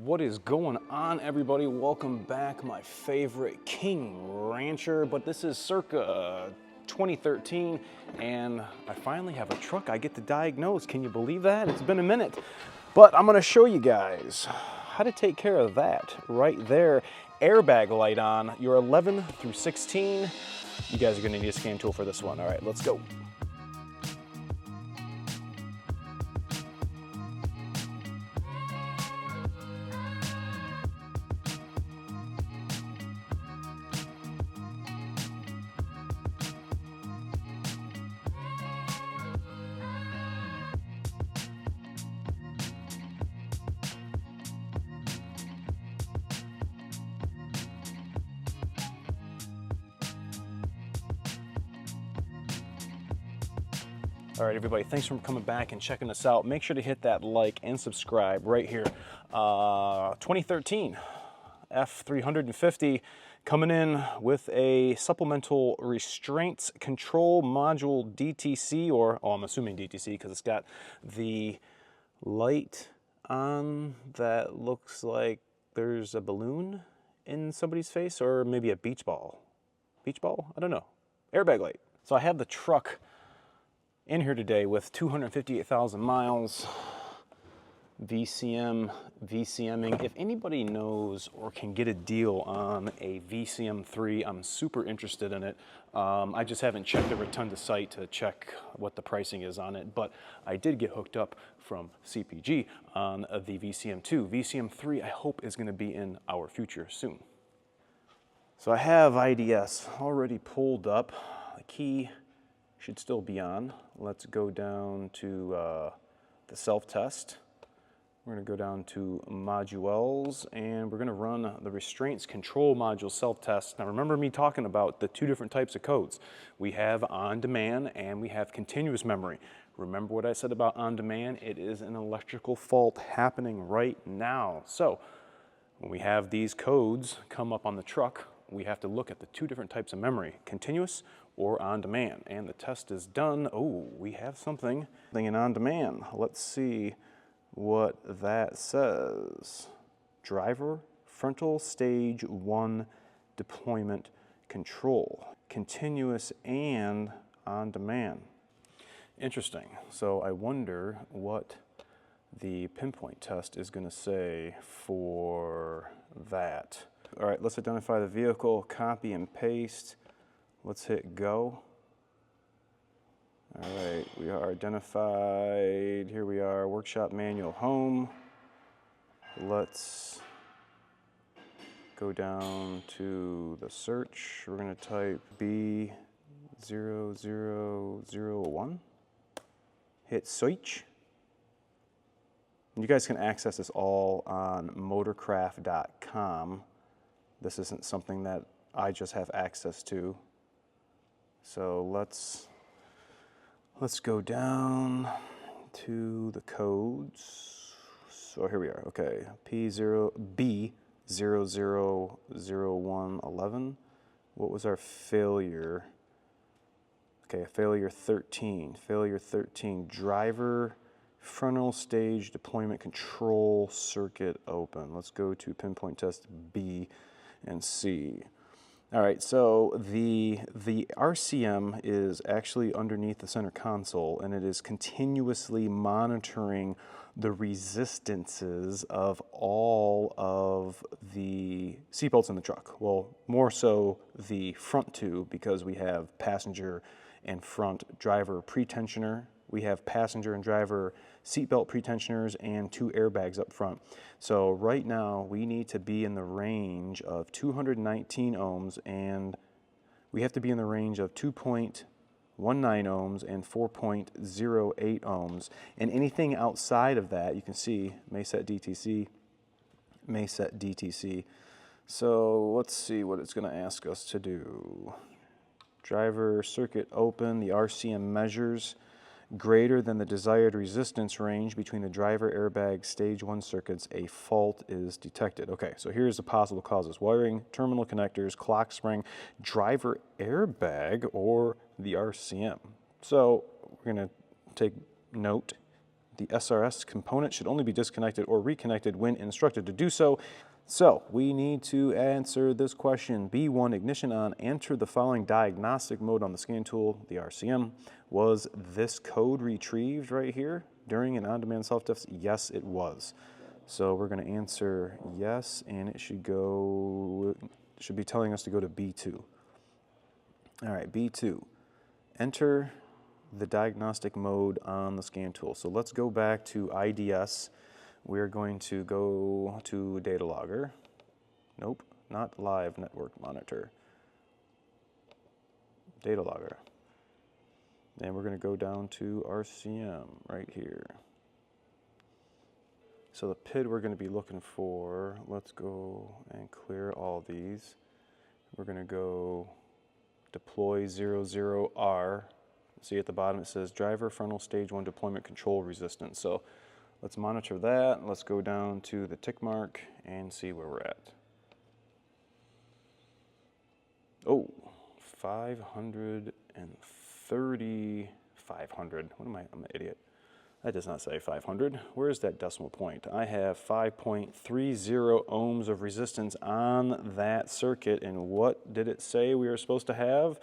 What is going on, everybody? Welcome back, my favorite King Rancher, but this is circa 2013, and I finally have a truck I get to diagnose. Can you believe that? It's been a minute, but I'm gonna show you guys how to take care of that right there. Airbag light on, your 11 through 16. You guys are gonna need a scan tool for this one. All right, let's go. All right, everybody, thanks for coming back and checking us out. Make sure to hit that like and subscribe right here. 2013 F350 coming in with a supplemental restraints control module DTC, or I'm assuming DTC because it's got the light on that looks like there's a balloon in somebody's face, or maybe a beach ball. Beach ball? I don't know. Airbag light. So I have the truck in here today with 258,000 miles, VCMing. If anybody knows or can get a deal on a VCM3, I'm super interested in it. I just haven't checked the Rotunda site to check what the pricing is on it, but I did get hooked up from CPG on the VCM2. VCM3, I hope, is gonna be in our future soon. So I have IDS already pulled up. The key should still be on. Let's go down to the self-test. We're gonna go down to modules, and we're gonna run the restraints control module self-test. Now remember me talking about the two different types of codes. We have on-demand and we have continuous memory. Remember what I said about on-demand? It is an electrical fault happening right now. So when we have these codes come up on the truck, we have to look at the two different types of memory, continuous or on demand. And the test is done. Oh, we have something in on demand. Let's see what that says. Driver frontal stage 1 deployment control, continuous and on demand. Interesting. So I wonder what the Pinpoint test is going to say for that. All right, let's identify the vehicle, copy and paste. Let's hit go. All right, we are identified. Here we are, workshop manual home. Let's go down to the search. We're gonna type B0001. Hit search. You guys can access this all on motorcraft.com. This isn't something that I just have access to. So let's go down to the codes. So here we are. Okay, B000111. What was our failure? Okay, failure 13. Failure 13. Driver frontal stage deployment control circuit open. Let's go to Pinpoint test B and C. All right, so the RCM is actually underneath the center console, and it is continuously monitoring the resistances of all of the seatbelts in the truck. Well, more so the front two, because we have passenger and front driver pretensioner. We have passenger and driver seatbelt pretensioners and 2 airbags up front. So right now we need to be in the range of 219 ohms, and we have to be in the range of 2.19 ohms and 4.08 ohms. And anything outside of that, you can see, may set DTC, may set DTC. So let's see what it's going to ask us to do. Driver circuit open, the RCM measures greater than the desired resistance range between the driver airbag stage 1 circuits, a fault is detected. Okay, so here's the possible causes: wiring, terminal connectors, clock spring, driver airbag, or the RCM. So we're going to take note The SRS component should only be disconnected or reconnected when instructed to do so. So we need to answer this question. B1, ignition on, enter the following diagnostic mode on the scan tool, the RCM. Was this code retrieved right here during an on-demand self-test? Yes, it was. So we're going to answer yes, and it should be telling us to go to B2. All right, B2, enter the diagnostic mode on the scan tool. So let's go back to IDS. We're going to go to data logger. Nope, not live network monitor. Data logger. And we're going to go down to RCM right here. So the PID we're going to be looking for, let's go and clear all these. We're going to go deploy 00R. See at the bottom it says driver frontal stage 1 deployment control resistance. So let's monitor that. Let's go down to the tick mark and see where we're at. Oh, 530, 500. What am I? I'm an idiot. That does not say 500. Where is that decimal point? I have 5.30 ohms of resistance on that circuit. And what did it say we were supposed to have?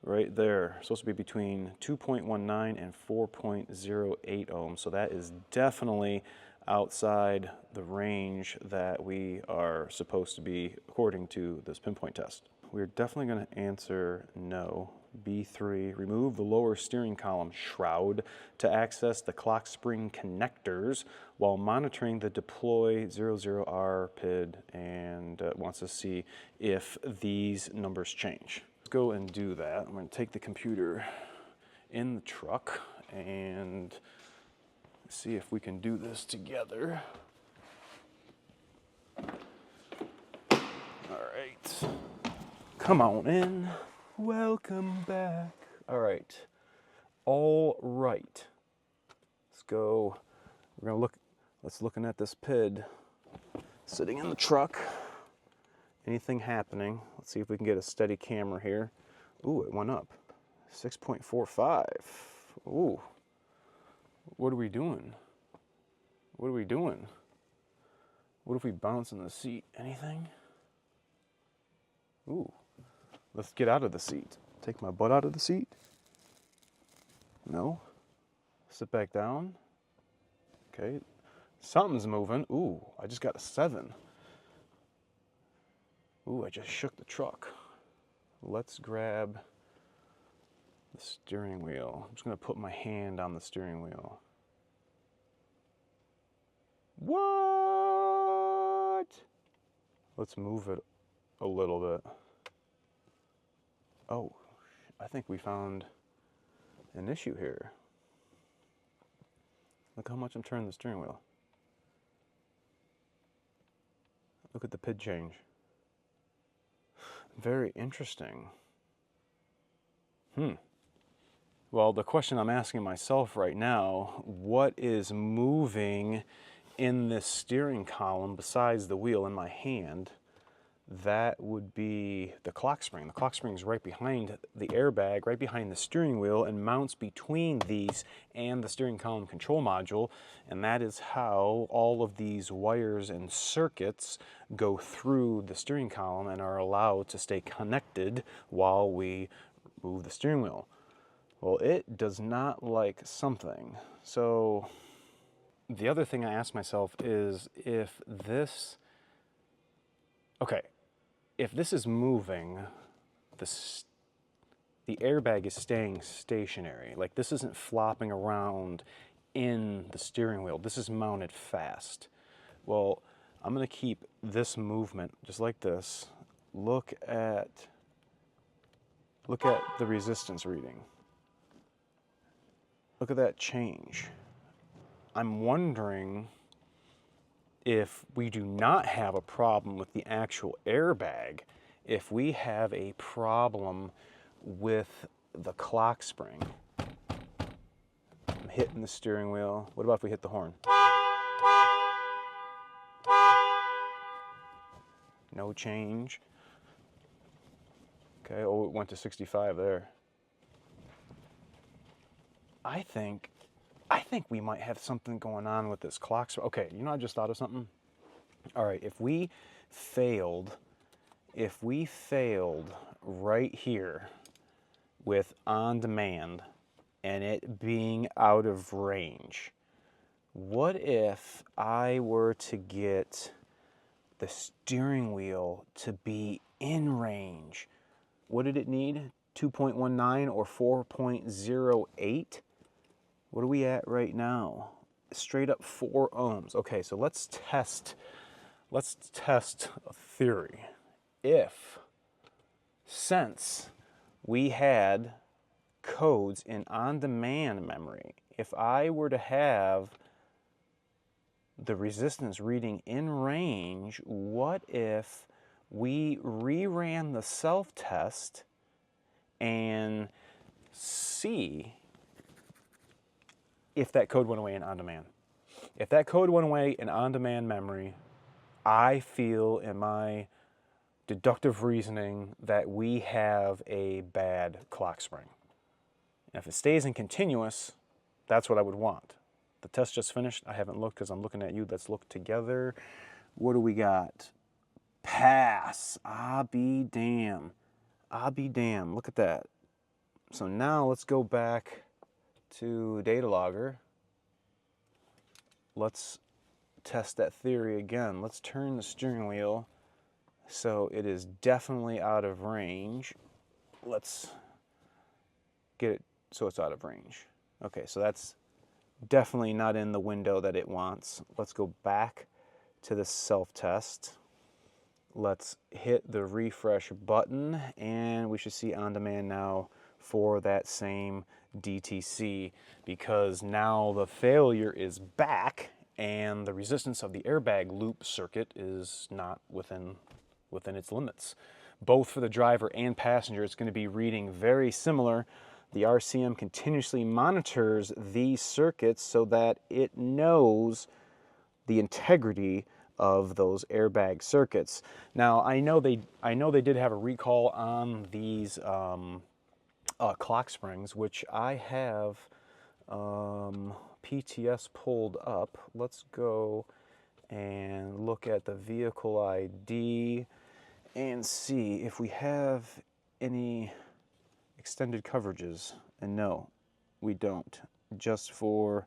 Right there, supposed to be between 2.19 and 4.08 ohms. So that is definitely outside the range that we are supposed to be according to this pinpoint test. We're definitely going to answer no. B3, remove the lower steering column shroud to access the clock spring connectors while monitoring the deploy 00R PID, and wants to see if these numbers change. Let's go and do that. I'm going to take the computer in the truck and see if we can do this together. All right. Come on in. Welcome back. All right. All right. Let's go. We're going to let's looking at this PID sitting in the truck. Anything happening? Let's see if we can get a steady camera here. Ooh, it went up. 6.45. Ooh. What are we doing? What are we doing? What if we bounce in the seat? Anything? Ooh. Let's get out of the seat. Take my butt out of the seat. No. Sit back down. Okay. Something's moving. Ooh, I just got a 7. Ooh, I just shook the truck. Let's grab the steering wheel. I'm just going to put my hand on the steering wheel. What? Let's move it a little bit. Oh, I think we found an issue here. Look how much I'm turning the steering wheel. Look at the PID change. Very interesting. Well, the question I'm asking myself right now, what is moving in this steering column besides the wheel in my hand? That would be the clock spring. The clock spring is right behind the airbag, right behind the steering wheel, and mounts between these and the steering column control module. And that is how all of these wires and circuits go through the steering column and are allowed to stay connected while we move the steering wheel. Well, it does not like something. So the other thing I ask myself is if this is moving, the airbag is staying stationary. Like, this isn't flopping around in the steering wheel. This is mounted fast. Well, I'm going to keep this movement just like this. Look at the resistance reading. Look at that change. I'm wondering if we do not have a problem with the actual airbag, if we have a problem with the clock spring. I'm hitting the steering wheel. What about if we hit the horn? No change. Okay, oh, it went to 65 there. I think I think we might have something going on with this clock. Okay, you know, I just thought of something. All right, if we failed right here with on demand and it being out of range, what if I were to get the steering wheel to be in range? What did it need? 2.19 or 4.08? What are we at right now? Straight up 4 ohms. Okay, so let's test a theory. Since we had codes in on-demand memory, if I were to have the resistance reading in range, what if we reran the self-test and see if that code went away in on-demand? If that code went away in on-demand memory, I feel in my deductive reasoning that we have a bad clock spring. And if it stays in continuous, that's what I would want. The test just finished. I haven't looked because I'm looking at you. Let's look together. What do we got? Pass. Ah, be damn. Ah, be damn. Look at that. So now let's go back to data logger. Let's test that theory again. Let's turn the steering wheel so it is definitely out of range. Let's get it so it's out of range. Okay, so that's definitely not in the window that it wants. Let's go back to the self-test. Let's hit the refresh button and we should see on demand now for that same DTC, because now the failure is back and the resistance of the airbag loop circuit is not within its limits. Both for the driver and passenger, it's going to be reading very similar. The RCM continuously monitors these circuits so that it knows the integrity of those airbag circuits. Now, I know they did have a recall on these clock springs, which I have PTS pulled up. Let's go and look at the vehicle ID and see if we have any extended coverages. And no, we don't, just for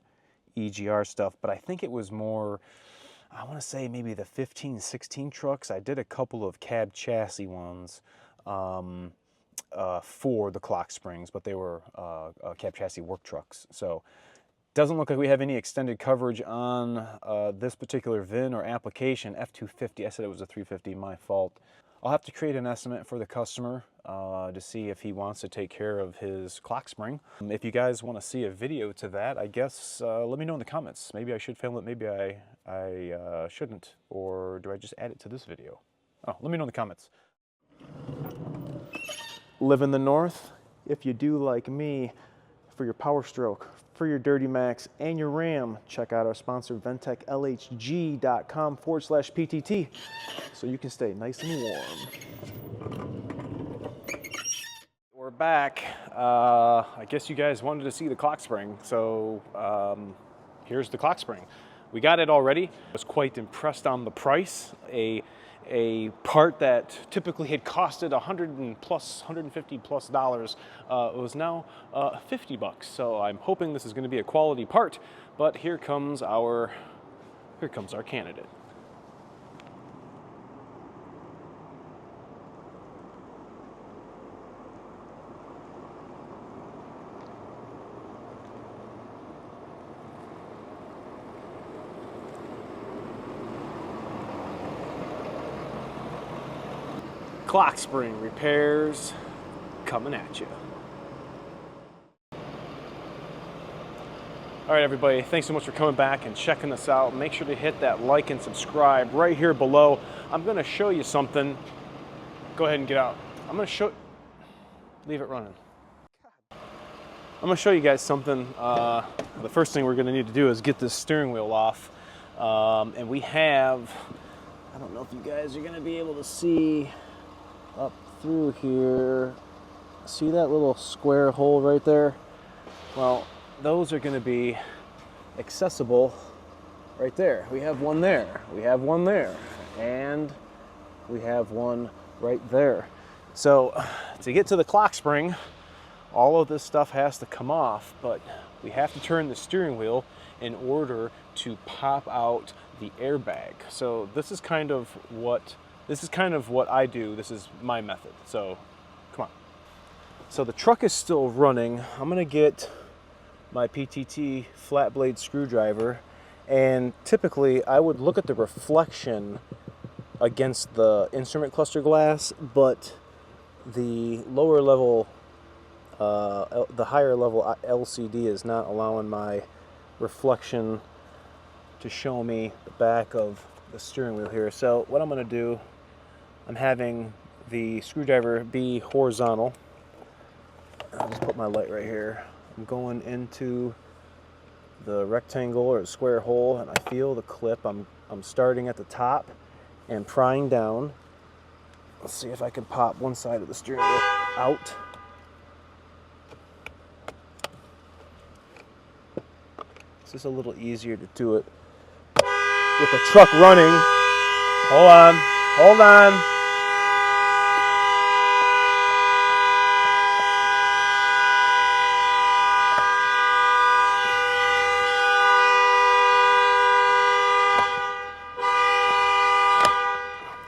EGR stuff. But I think it was more, I want to say maybe the 15, 16 trucks. I did a couple of cab chassis ones for the clock springs, but they were cab chassis work trucks. So doesn't look like we have any extended coverage on this particular VIN or application. F250, I said it was a 350, my fault. I'll have to create an estimate for the customer to see if he wants to take care of his clock spring. If you guys want to see a video to that, I guess let me know in the comments. Maybe I should film it, maybe I shouldn't, or do I just add it to this video? Oh, let me know in the comments. Live in the North? If you do like me, for your Power Stroke, for your Dirty Max, and your Ram, check out our sponsor, VentecLHG.com/PTT, so you can stay nice and warm. We're back. I guess you guys wanted to see the clock spring, so here's the clock spring. We got it already. I was quite impressed on the price. A part that typically had costed $150+ was now $50. So I'm hoping this is going to be a quality part. But here comes our candidate. Clock spring repairs coming at you. All right, everybody, thanks so much for coming back and checking this out. Make sure to hit that like and subscribe right here below. I'm gonna show you something. Go ahead and get out. I'm gonna show, leave it running. I'm gonna show you guys something. The first thing we're gonna need to do is get this steering wheel off. And we have, I don't know if you guys are gonna be able to see up through here. See that little square hole right there? Well, those are going to be accessible right there. We have one there, we have one there, and we have one right there. So to get to the clock spring, all of this stuff has to come off, but we have to turn the steering wheel in order to pop out the airbag. So this is kind of what I do. This is my method. So come on. So the truck is still running. I'm gonna get my PTT flat blade screwdriver, and typically I would look at the reflection against the instrument cluster glass, but the lower level, the higher level LCD is not allowing my reflection to show me the back of the steering wheel here. So what I'm going to do, I'm having the screwdriver be horizontal. I'll just put my light right here. I'm going into the rectangle or square hole, and I feel the clip. I'm starting at the top and prying down. Let's see if I can pop one side of the steering wheel out. It's just a little easier to do it with the truck running. Hold on, hold on.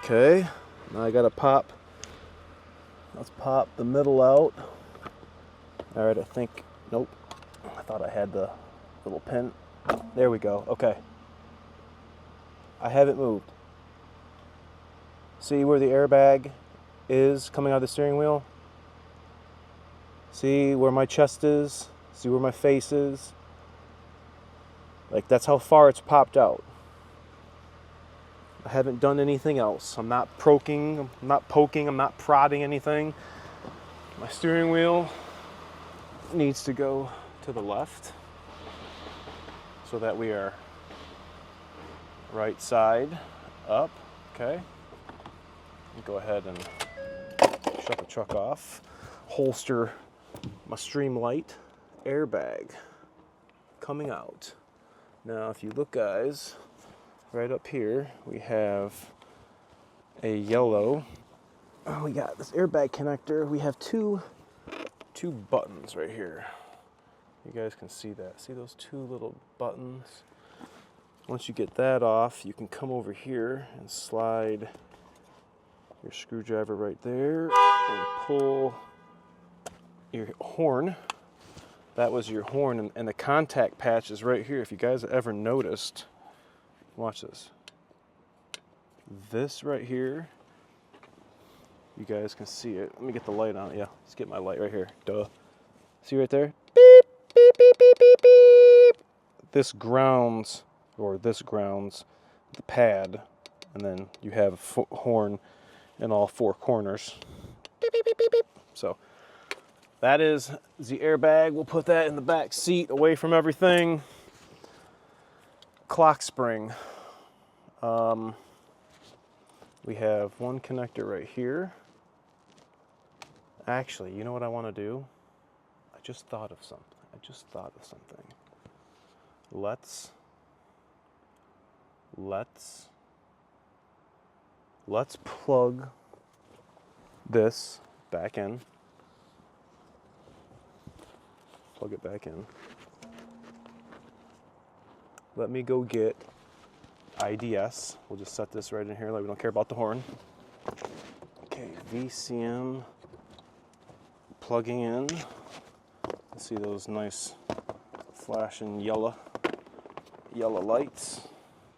Okay, now I gotta pop, let's pop the middle out. All right, I think, nope, I thought I had the little pin. There we go, okay. I haven't moved. See where the airbag is coming out of the steering wheel? See where my chest is? See where my face is? Like, that's how far it's popped out. I haven't done anything else. I'm not poking, I'm not prodding anything. My steering wheel needs to go to the left so that we are right side up. Okay. Go ahead and shut the truck off. Holster my Streamlight airbag coming out. Now, if you look, guys, right up here, we have a yellow. Oh, we got this airbag connector. We have two buttons right here. You guys can see that. See those two little buttons? Once you get that off, you can come over here and slide your screwdriver right there and pull your horn. That was your horn, and the contact patch is right here. If you guys have ever noticed, watch this. This right here, you guys can see it. Let me get the light on. Yeah, let's get my light right here. Duh. See right there? Beep, beep, beep, beep, beep, beep. This grounds the pad, and then you have a horn in all four corners. Beep, beep, beep, beep, beep. So that is the airbag. We'll put that in the back seat away from everything. Clock spring. We have one connector right here. Actually, you know what I want to do? I just thought of something. Let's plug this back in. Plug it back in. Let me go get IDS. We'll just set this right in here like we don't care about the horn. Okay, VCM plugging in. See those nice flashing yellow lights.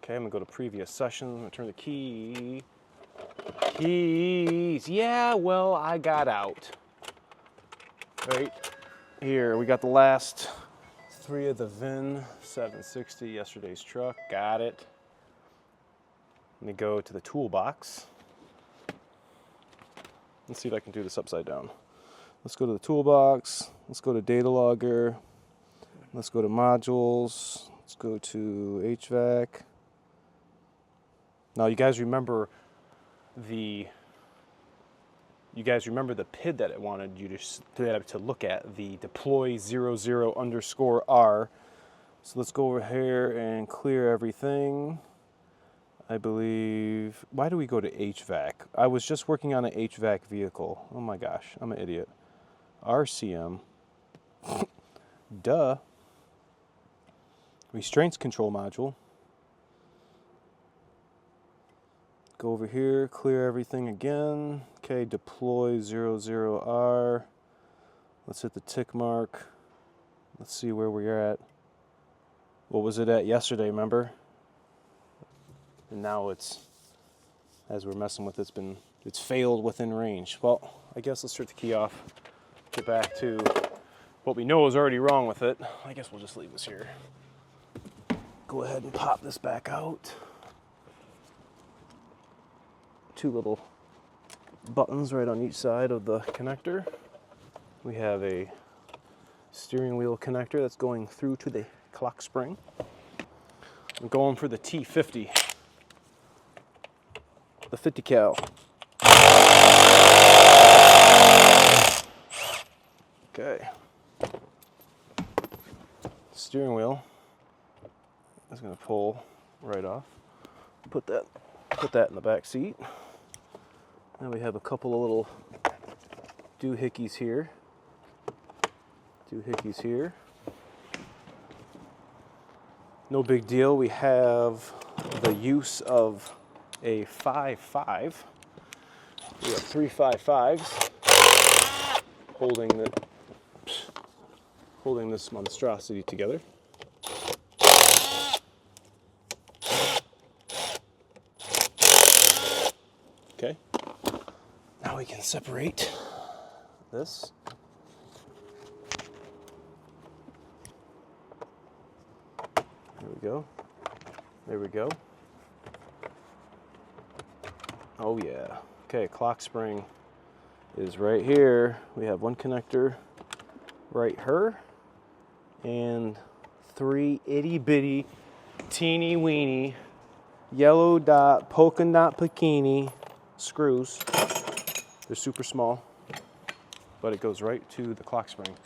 Okay, I'm gonna go to previous session. I'm gonna turn the keys. Yeah, well, I got out. Right here, we got the last 3 of the VIN 760, yesterday's truck. Got it. Let me go to the toolbox. Let's see if I can do this upside down. Let's go to the toolbox. Let's go to data logger. Let's go to modules. Let's go to HVAC. Now, you guys remember the PID that it wanted you to look at, the deploy 00_R. So let's go over here and clear everything. I believe, why do we go to HVAC? I was just working on an HVAC vehicle. Oh my gosh, I'm an idiot. RCM, duh. Restraints control module. Go over here, clear everything again. Okay, deploy 00R. Let's hit the tick mark. Let's see where we're at. What was it at yesterday, remember? And now it's, as we're messing with it, it's failed within range. Well, I guess let's turn the key off, get back to what we know is already wrong with it. I guess we'll just leave this here. Go ahead and pop this back out. Two little buttons right on each side of the connector. We have a steering wheel connector that's going through to the clock spring. I'm going for the T50. The 50 cal. Okay. Steering wheel is going to pull right off. Put that in the back seat. Now we have a couple of little doohickeys here. Doohickeys here. No big deal. We have the use of a 5.5. We have 3 5.5s holding this monstrosity together. Okay. Now we can separate this. There we go. There we go. Oh yeah. Okay, clock spring is right here. We have one connector right here and 3 itty bitty teeny weeny yellow dot polka dot bikini screws. They're super small, but it goes right to the clock spring.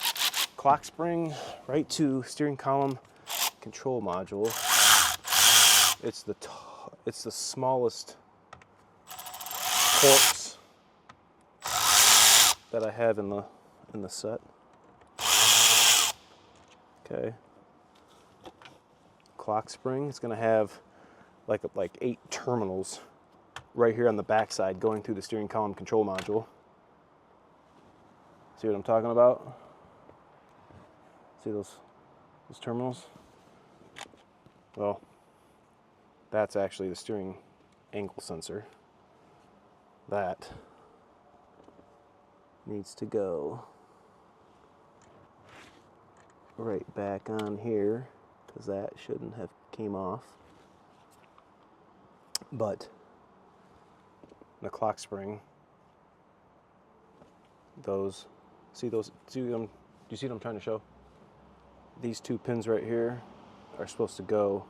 Clock spring right to steering column control module. It's the smallest ports that I have in the set. Okay. Clock spring is going to have like 8 terminals right here on the back side going through the steering column control module. See what I'm talking about? See those terminals? Well, that's actually the steering angle sensor. That needs to go right back on here because that shouldn't have came off. But the clock spring, do you see what I'm trying to show? These 2 pins right here are supposed to go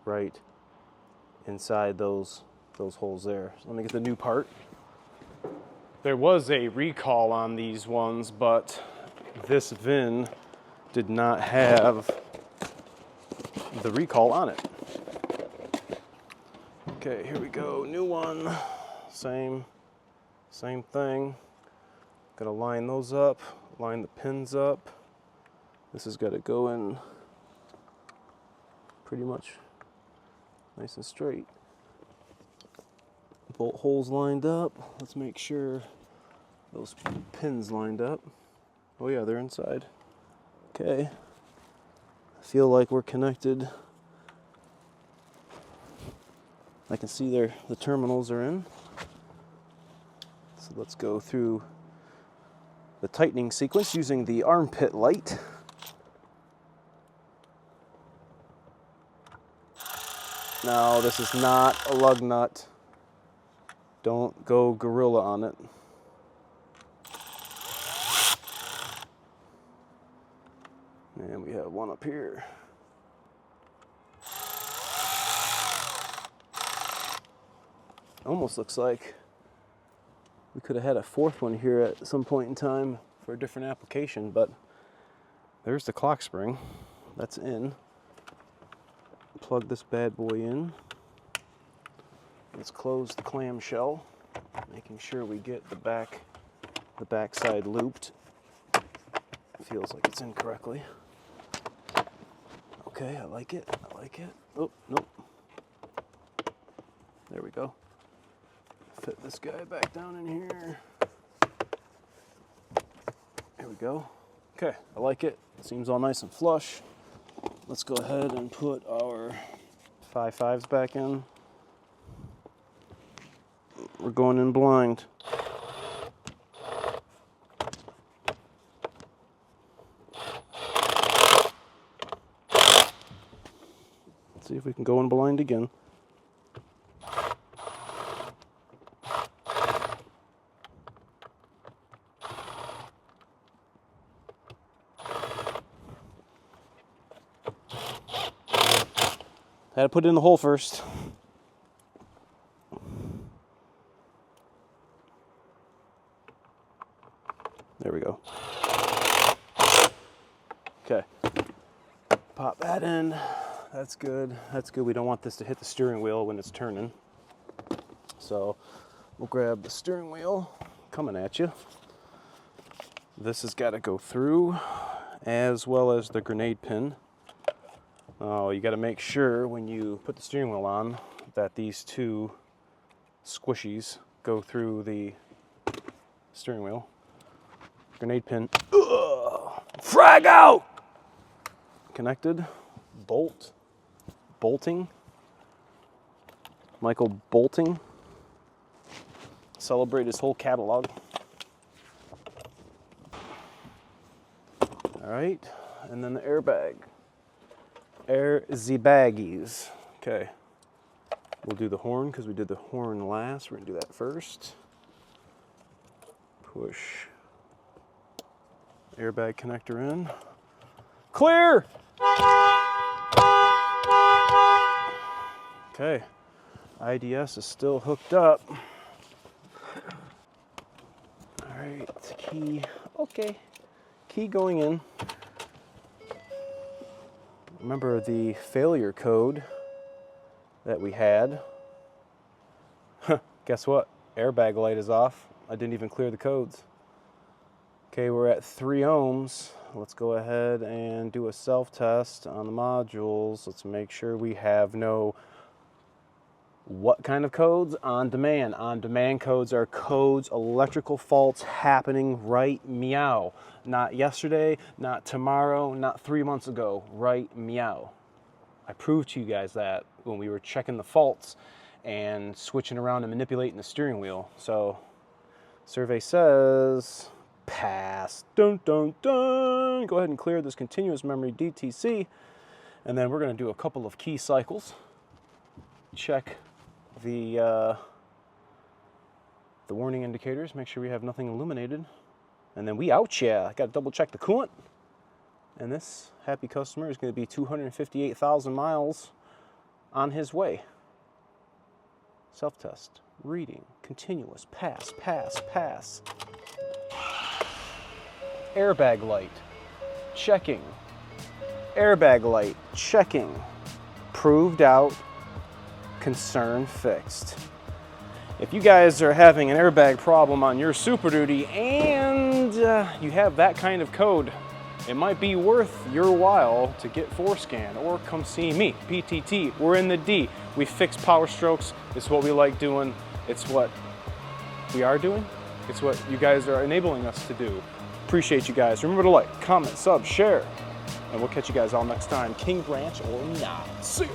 right inside those holes there. So let me get the new part. There was a recall on these ones, but this VIN did not have the recall on it. Okay, here we go, new one. Same thing. Gotta line those up, line the pins up. This has got to go in pretty much nice and straight. Bolt holes lined up. Let's make sure those pins lined up. Oh yeah, they're inside. Okay. I feel like we're connected. I can see the terminals are in. So let's go through the tightening sequence using the armpit light. No, this is not a lug nut. Don't go gorilla on it. And we have one up here. Almost looks like we could have had a 4th one here at some point in time for a different application, but there's the clock spring. That's in. plug this bad boy in. Let's close the clamshell, making sure we get the backside looped. Feels like it's in correctly. Okay, I like it. I like it. Oh, nope. There we go. Fit this guy back down in here. There we go. Okay, I like it. Seems all nice and flush. Let's go ahead and put our 5.5s back in. We're going in blind. Let's see if we can go in blind again. Had to put it in the hole first. There we go. Okay. Pop that in. That's good. That's good. We don't want this to hit the steering wheel when it's turning. So we'll grab the steering wheel coming at you. This has got to go through, as well as the grenade pin. Oh, you got to make sure when you put the steering wheel on that these two squishies go through the steering wheel. Grenade pin. Ugh, frag out! Connected. Bolt. Bolting. Michael Bolting. Celebrate his whole catalog. All right, and then the airbag. Air the baggies. Okay, we'll do the horn because we did the horn last. We're gonna do that first. Push airbag connector in. Clear! Okay, IDS is still hooked up. All right, key, okay. Key going in. Remember the failure code that we had. Guess what? Airbag light is off. I didn't even clear the codes. Okay, we're at 3 ohms. Let's go ahead and do a self-test on the modules. Let's make sure we have no, what kind of codes? On demand. On demand codes are codes, electrical faults happening right meow. Not yesterday, not tomorrow, not 3 months ago, right meow. I proved to you guys that when we were checking the faults and switching around and manipulating the steering wheel. So, survey says, pass, dun dun dun. Go ahead and clear this continuous memory DTC. And then we're gonna do a couple of key cycles. Check the warning indicators, make sure we have nothing illuminated. And then we out, yeah. I gotta double check the coolant. And this happy customer is gonna be 258,000 miles on his way. Self-test, reading, continuous, pass, pass, pass. Airbag light, checking. Airbag light, checking. Proved out, concern fixed. If you guys are having an airbag problem on your Superduty and you have that kind of code, it might be worth your while to get ForeScan or come see me, PTT. We're in the D. We fix power strokes. It's what we like doing. It's what we are doing. It's what you guys are enabling us to do. Appreciate you guys. Remember to like, comment, sub, share, and we'll catch you guys all next time. King Branch or not. See ya.